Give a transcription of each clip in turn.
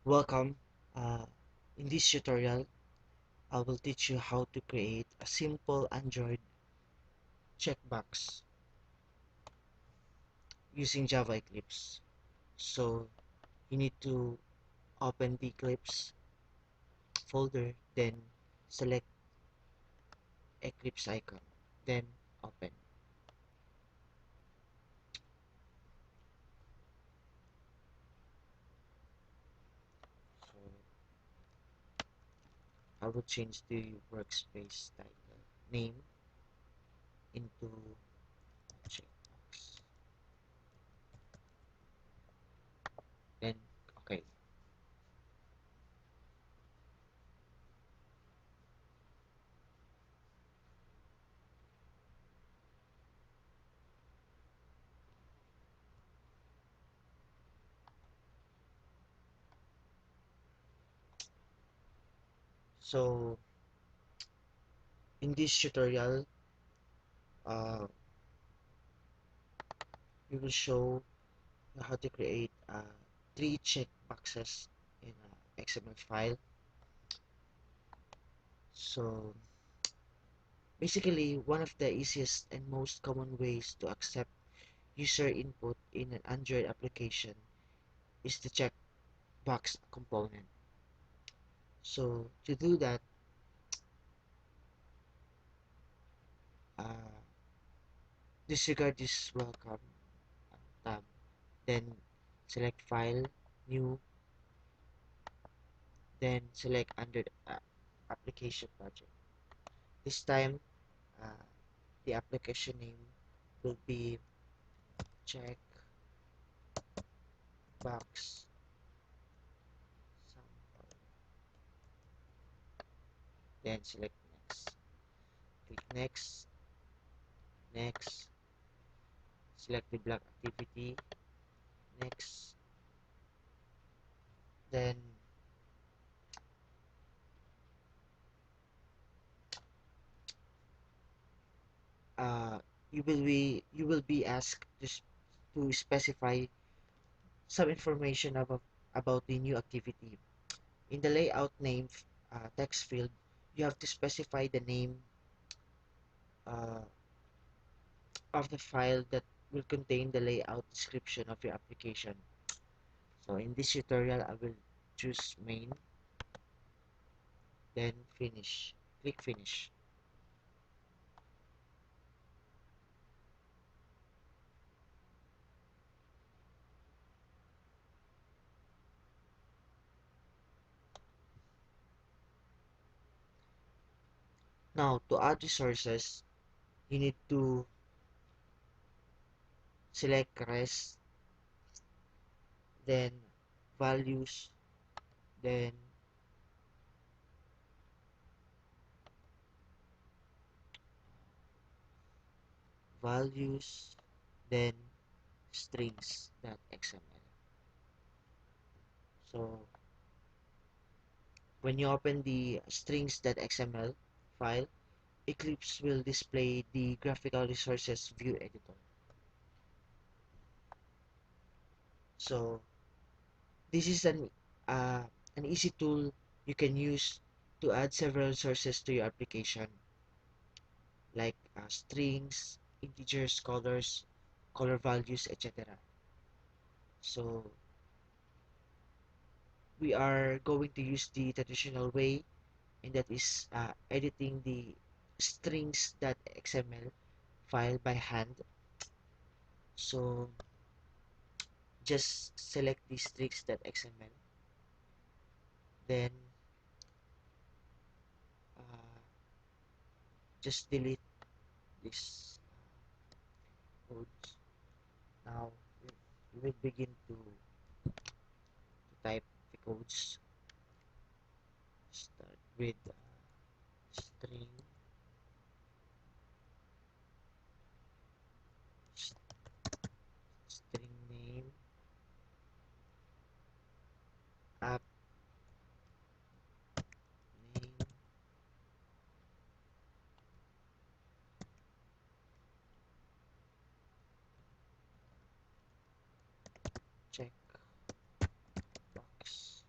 Welcome. Uh, in this tutorial, I will teach you how to create a simple Android checkbox using Java Eclipse. So you need to open the Eclipse folder, then select Eclipse icon, then open. So I will change the workspace title name into checkbox. Then okay. So in this tutorial, uh, we will show how to create three checkboxes in a XML file. So basically, one of the easiest and most common ways to accept user input in an Android application is the checkbox component. So to do that, uh, disregard this welcome tab, then select file, new, then select under application project. This time, uh, the application name will be checkbox sample, then select next. Click next, next, select the block activity, next, then uh, you will be asked to specify some information about the new activity. In the layout name text field, you have to specify the name uh, of the file that will contain the layout description of your application. So in this tutorial, I will choose main, then finish. Click finish. Now to add resources, you need to select res, then values, then values, then strings.xml. So when you open the strings.xml file, Eclipse will display the graphical resources view editor. So this is an easy tool you can use to add several sources to your application, like strings, integers, colors, color values, etc. So we are going to use the traditional way, and that is editing the strings.xml file by hand. So just select the strings.xml, then uh, just delete this codes. Now we will begin to type the codes. Start with string, string name, app name, check box,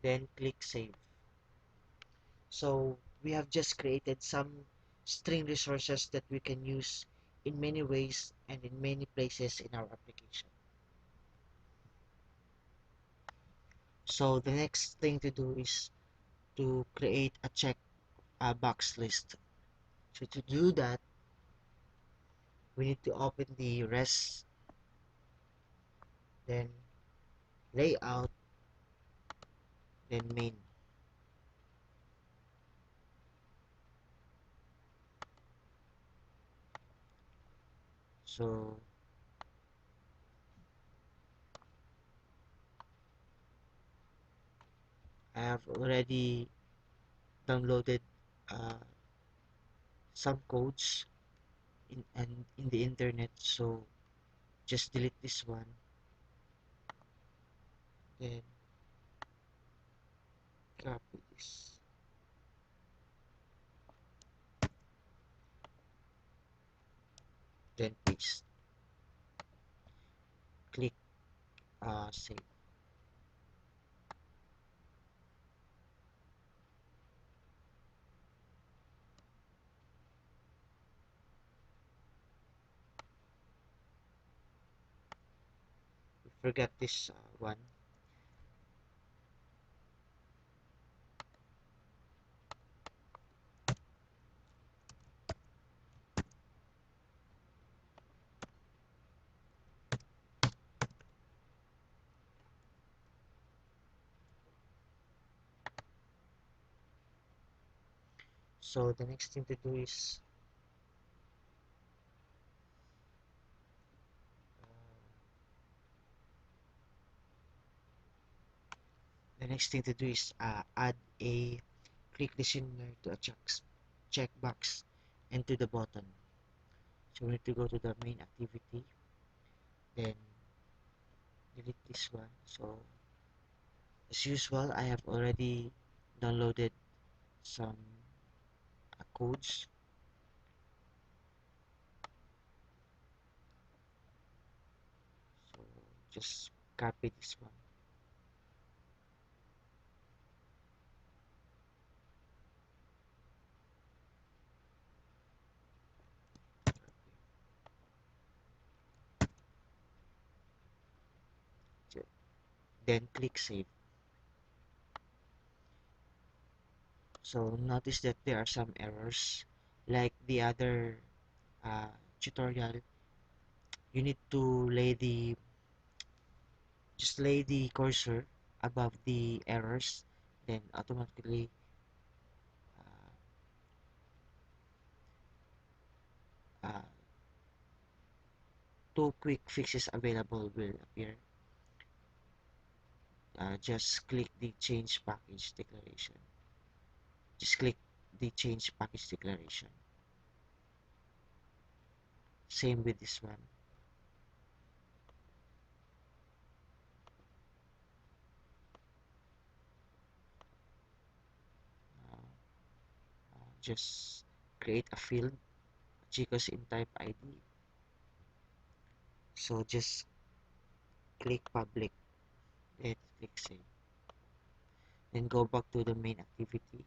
then click save. So we have just created some string resources that we can use in many ways and in many places in our application. So the next thing to do is to create a check box list. So to do that, we need to open the res, then layout, then main. So I have already downloaded uh, some codes in the internet. So just delete this one, then copy this, then paste. Click save. We forgot this one. So the next thing to do is add a click listener to a checkbox and to the button. So we need to go to the main activity, then delete this one. So as usual, I have already downloaded some codes. So just copy this one. Then click save. So notice that there are some errors like the other uh, tutorial. You need to lay the cursor above the errors, then automatically uh, uh, two quick fixes available will appear. Just click the change package declaration. Just click the change package declaration. Same with this one. Uh, just create a field, Chico's in type ID. So just click public, then click save. Then go back to the main activity.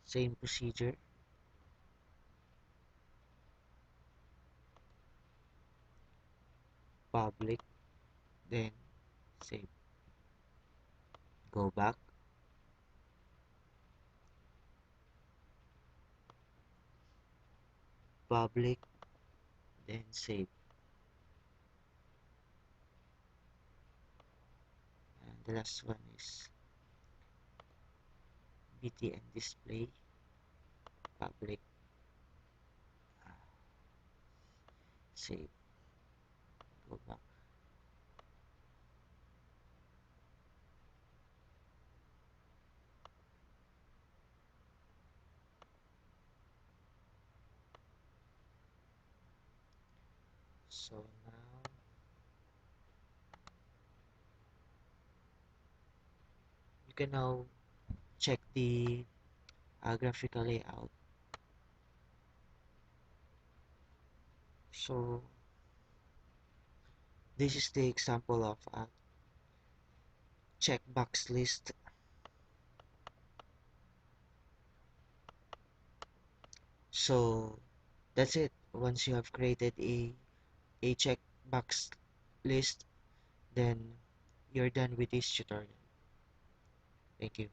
Same procedure. Public, then save. Go back. Public, then save. And the last one is BTN display. Public, uh, save. Go back. So now you can now check the graphical layout. So This is the example of a checkbox list. So that's it. Once you have created a checkbox list, then you're done with this tutorial. Thank you.